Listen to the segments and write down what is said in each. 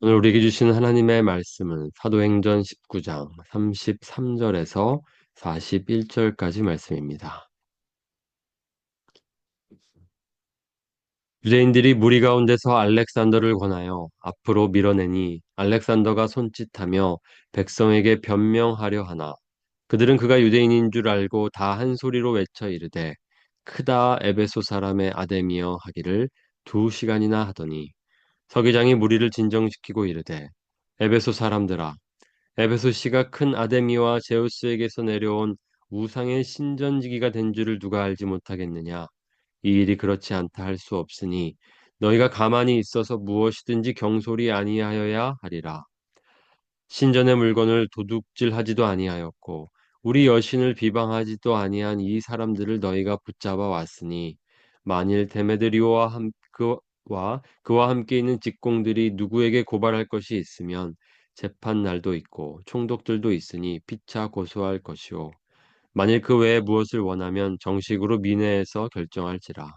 오늘 우리에게 주신 하나님의 말씀은 사도행전 19장 33절에서 41절까지 말씀입니다. 유대인들이 무리 가운데서 알렉산더를 권하여 앞으로 밀어내니 알렉산더가 손짓하며 백성에게 변명하려 하나 그들은 그가 유대인인 줄 알고 다 한 소리로 외쳐 이르되 크다 에베소 사람의 아데미여 하기를 2시간이나 하더니 서기장이 무리를 진정시키고 이르되 에베소 사람들아 에베소시가 큰 아데미와 제우스에게서 내려온 우상의 신전지기가 된 줄을 누가 알지 못하겠느냐? 이 일이 그렇지 않다 할 수 없으니 너희가 가만히 있어서 무엇이든지 경솔이 아니하여야 하리라. 신전의 물건을 도둑질하지도 아니하였고 우리 여신을 비방하지도 아니한 이 사람들을 너희가 붙잡아 왔으니 만일 데메드리오와 그와 함께 있는 직공들이 누구에게 고발할 것이 있으면 재판 날도 있고 총독들도 있으니 피차 고소할 것이요 만일 그 외에 무엇을 원하면 정식으로 민회에서 결정할지라.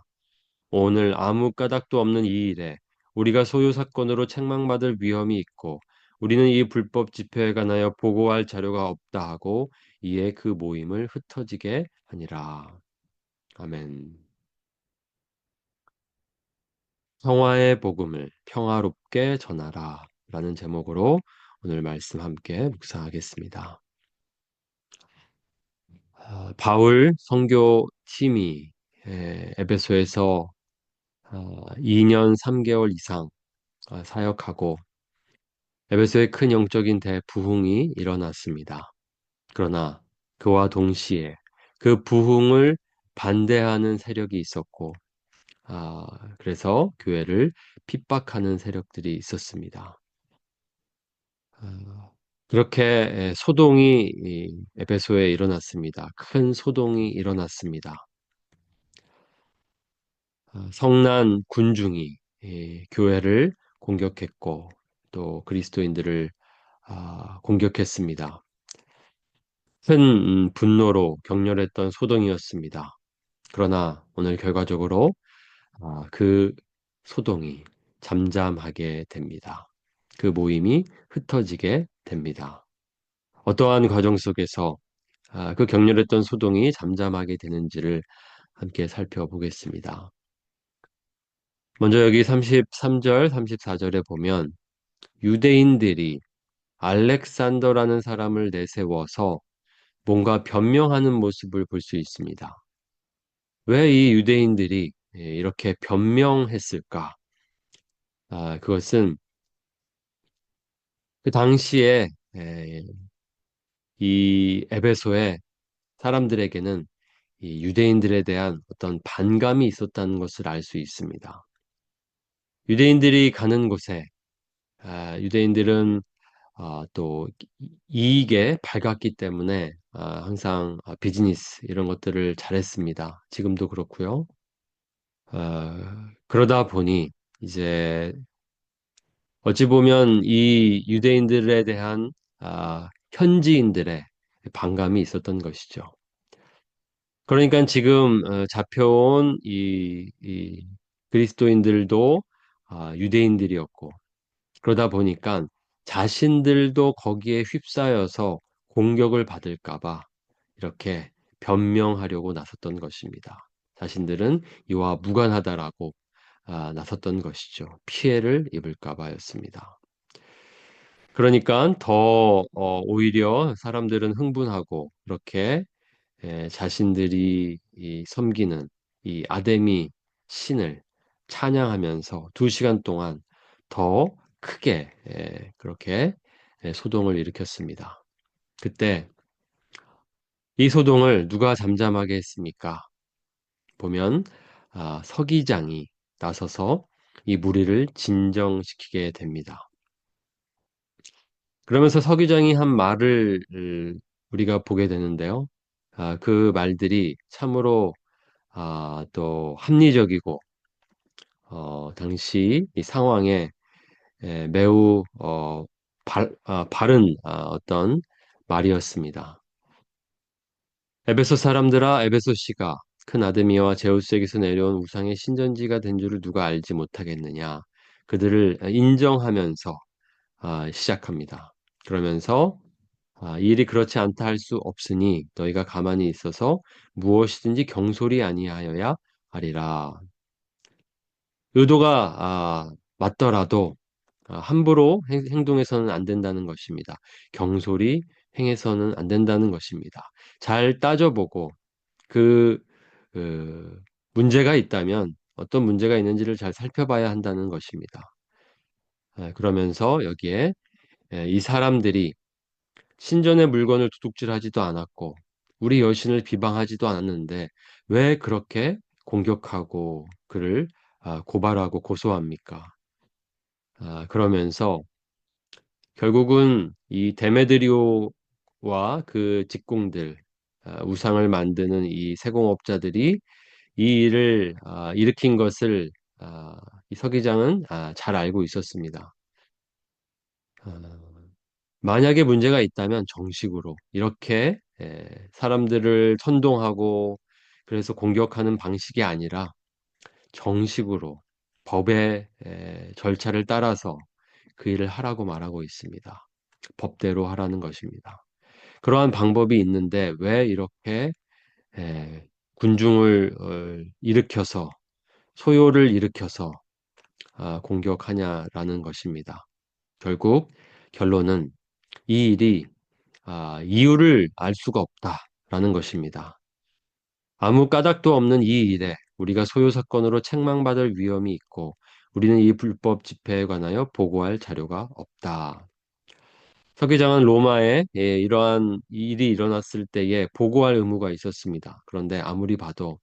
오늘 아무 까닭도 없는 이 일에 우리가 소유 사건으로 책망받을 위험이 있고 우리는 이 불법 집회에 관하여 보고할 자료가 없다 하고 이에 그 모임을 흩어지게 하니라. 아멘. 평화의 복음을 평화롭게 전하라 라는 제목으로 오늘 말씀 함께 묵상하겠습니다. 바울 선교 팀이 에베소에서 2년 3개월 이상 사역하고 에베소에 큰 영적인 대부흥이 일어났습니다. 그러나 그와 동시에 그 부흥을 반대하는 세력이 있었고, 그래서 교회를 핍박하는 세력들이 있었습니다. 그렇게 소동이 이 에베소에 일어났습니다. 큰 소동이 일어났습니다. 성난 군중이 교회를 공격했고 또 그리스도인들을 공격했습니다. 큰 분노로 격렬했던 소동이었습니다. 그러나 오늘 결과적으로 그 소동이 잠잠하게 됩니다. 그 모임이 흩어지게 됩니다. 어떠한 과정 속에서 그 격렬했던 소동이 잠잠하게 되는지를 함께 살펴보겠습니다. 먼저 여기 33절, 34절에 보면 유대인들이 알렉산더라는 사람을 내세워서 뭔가 변명하는 모습을 볼 수 있습니다. 왜 이 유대인들이 이렇게 변명했을까? 그것은 그 당시에 이 에베소의 사람들에게는 이 유대인들에 대한 어떤 반감이 있었다는 것을 알 수 있습니다. 유대인들이 가는 곳에 유대인들은 또 이익에 밝았기 때문에 항상 비즈니스 이런 것들을 잘했습니다. 지금도 그렇고요. 그러다 보니 이제 어찌 보면 이 유대인들에 대한 현지인들의 반감이 있었던 것이죠. 그러니까 지금 잡혀온 이 그리스도인들도 유대인들이었고 그러다 보니까 자신들도 거기에 휩싸여서 공격을 받을까 봐 이렇게 변명하려고 나섰던 것입니다. 자신들은 이와 무관하다라고 나섰던 것이죠. 피해를 입을까 봐였습니다. 그러니까 더 오히려 사람들은 흥분하고 그렇게 자신들이 섬기는 이 아데미 신을 찬양하면서 2시간 동안 더 크게 그렇게 소동을 일으켰습니다. 그때 이 소동을 누가 잠잠하게 했습니까? 보면 서기장이 나서서 이 무리를 진정시키게 됩니다. 그러면서 서기장이 한 말을 우리가 보게 되는데요. 그 말들이 참으로 또 합리적이고 당시 이 상황에 매우 바른 어떤 말이었습니다. 에베소 사람들아 에베소시가 큰 아드미와 제우스에게서 내려온 우상의 신전지가 된 줄을 누가 알지 못하겠느냐. 그들을 인정하면서 시작합니다. 그러면서 이 일이 그렇지 않다 할 수 없으니 너희가 가만히 있어서 무엇이든지 경솔히 아니하여야 하리라. 의도가 맞더라도 함부로 행동해서는 안 된다는 것입니다. 경솔히 행해서는 안 된다는 것입니다. 잘 따져보고 그, 그 문제가 있다면 어떤 문제가 있는지를 잘 살펴봐야 한다는 것입니다. 그러면서 여기에 이 사람들이 신전의 물건을 도둑질하지도 않았고 우리 여신을 비방하지도 않았는데 왜 그렇게 공격하고 그를 고발하고 고소합니까? 그러면서 결국은 이 데메드리오와 그 직공들, 우상을 만드는 이 세공업자들이 이 일을 일으킨 것을 이 서기장은 잘 알고 있었습니다. 아, 만약에 문제가 있다면 정식으로 이렇게 사람들을 선동하고 그래서 공격하는 방식이 아니라 정식으로 법의 절차를 따라서 그 일을 하라고 말하고 있습니다. 법대로 하라는 것입니다. 그러한 방법이 있는데 왜 이렇게 군중을 일으켜서 소요를 일으켜서 공격하냐라는 것입니다. 결국 결론은 이 일이 이유를 알 수가 없다라는 것입니다. 아무 까닭도 없는 이 일에 우리가 소요 사건으로 책망받을 위험이 있고 우리는 이 불법 집회에 관하여 보고할 자료가 없다. 서기장은 로마에 이러한 일이 일어났을 때에 보고할 의무가 있었습니다. 그런데 아무리 봐도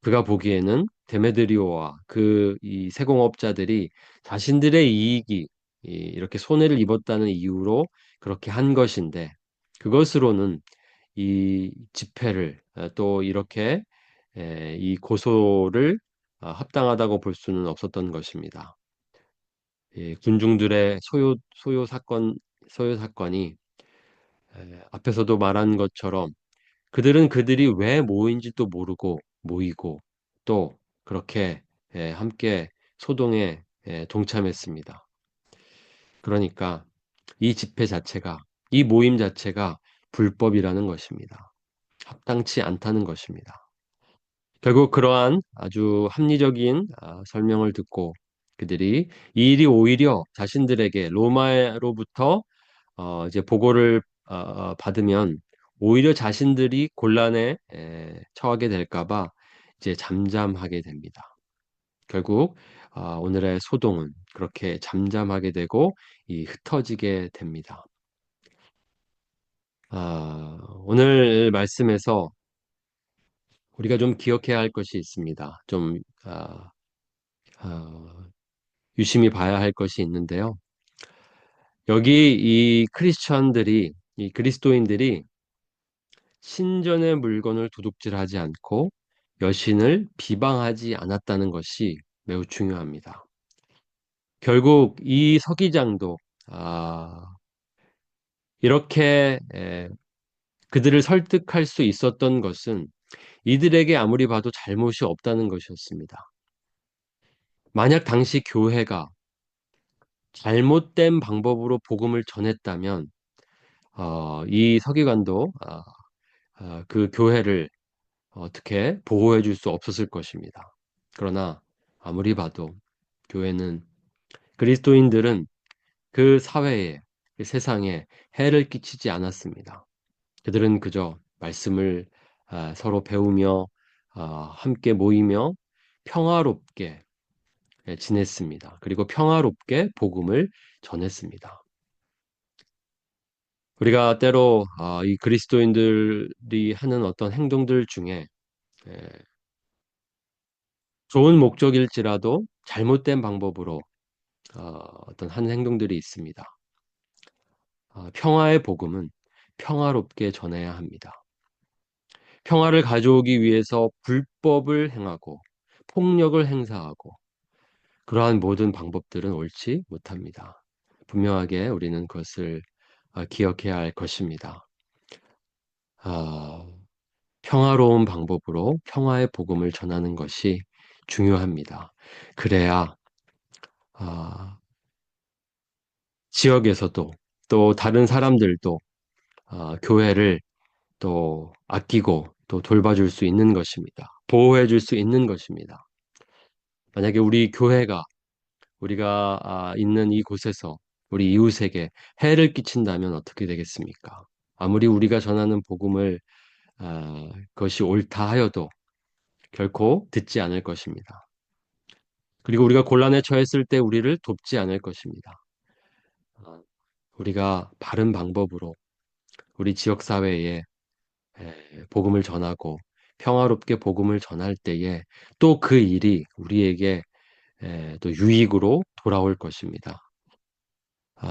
그가 보기에는 데메드리오와 그 이 세공업자들이 자신들의 이익이 이렇게 손해를 입었다는 이유로 그렇게 한 것인데 그것으로는 이 집회를 또 이렇게 이 고소를 합당하다고 볼 수는 없었던 것입니다. 군중들의 소요 사건이 앞에서도 말한 것처럼 그들은 그들이 왜 모인지도 모르고 모이고 또 그렇게 함께 소동에 동참했습니다. 그러니까 이 집회 자체가 이 모임 자체가 불법이라는 것입니다. 합당치 않다는 것입니다. 결국 그러한 아주 합리적인 설명을 듣고 그들이 이 일이 오히려 자신들에게 로마로부터 이제 보고를 받으면 오히려 자신들이 곤란에 처하게 될까봐 이제 잠잠하게 됩니다. 결국 오늘의 소동은 그렇게 잠잠하게 되고 흩어지게 됩니다. 오늘 말씀에서 우리가 좀 기억해야 할 것이 있습니다. 좀 아, 유심히 봐야 할 것이 있는데요. 여기 이 크리스천들이 이 그리스도인들이 신전의 물건을 도둑질하지 않고 여신을 비방하지 않았다는 것이 매우 중요합니다. 결국 이 서기장도 이렇게 그들을 설득할 수 있었던 것은 이들에게 아무리 봐도 잘못이 없다는 것이었습니다. 만약 당시 교회가 잘못된 방법으로 복음을 전했다면 이 서기관도 그 교회를 어떻게 보호해 줄 수 없었을 것입니다. 그러나 아무리 봐도 교회는 그리스도인들은 그 사회에, 그 세상에 해를 끼치지 않았습니다. 그들은 그저 말씀을 서로 배우며 함께 모이며 평화롭게 지냈습니다. 그리고 평화롭게 복음을 전했습니다. 우리가 때로 이 그리스도인들이 하는 어떤 행동들 중에 에, 좋은 목적일지라도 잘못된 방법으로 어떤 한 행동들이 있습니다. 평화의 복음은 평화롭게 전해야 합니다. 평화를 가져오기 위해서 불법을 행하고 폭력을 행사하고 그러한 모든 방법들은 옳지 못합니다. 분명하게 우리는 그것을 기억해야 할 것입니다. 아, 평화로운 방법으로 평화의 복음을 전하는 것이 중요합니다. 그래야 아, 지역에서도 또 다른 사람들도 교회를 또 아끼고 또 돌봐줄 수 있는 것입니다. 보호해 줄 수 있는 것입니다. 만약에 우리 교회가 우리가 있는 이곳에서 우리 이웃에게 해를 끼친다면 어떻게 되겠습니까? 아무리 우리가 전하는 복음을 그것이 옳다 하여도 결코 듣지 않을 것입니다. 그리고 우리가 곤란에 처했을 때 우리를 돕지 않을 것입니다. 아, 우리가 바른 방법으로 우리 지역 사회에 복음을 전하고 평화롭게 복음을 전할 때에 또 그 일이 우리에게 또 유익으로 돌아올 것입니다.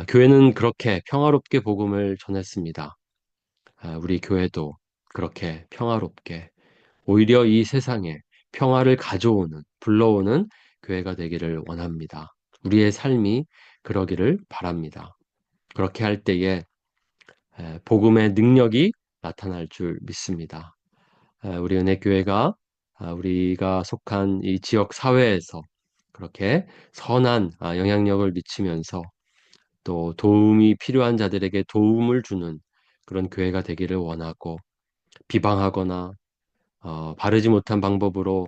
교회는 그렇게 평화롭게 복음을 전했습니다. 우리 교회도 그렇게 평화롭게 오히려 이 세상에 평화를 가져오는, 불러오는 교회가 되기를 원합니다. 우리의 삶이 그러기를 바랍니다. 그렇게 할 때에 복음의 능력이 나타날 줄 믿습니다. 우리 은혜교회가 우리가 속한 이 지역 사회에서 그렇게 선한 영향력을 미치면서 또 도움이 필요한 자들에게 도움을 주는 그런 교회가 되기를 원하고 비방하거나 바르지 못한 방법으로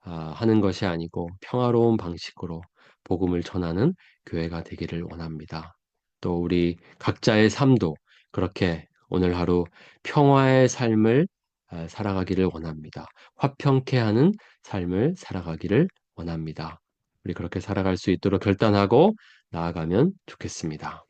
하는 것이 아니고 평화로운 방식으로 복음을 전하는 교회가 되기를 원합니다. 또 우리 각자의 삶도 그렇게 오늘 하루 평화의 삶을 살아가기를 원합니다. 화평케 하는 삶을 살아가기를 원합니다. 우리 그렇게 살아갈 수 있도록 결단하고 나아가면 좋겠습니다.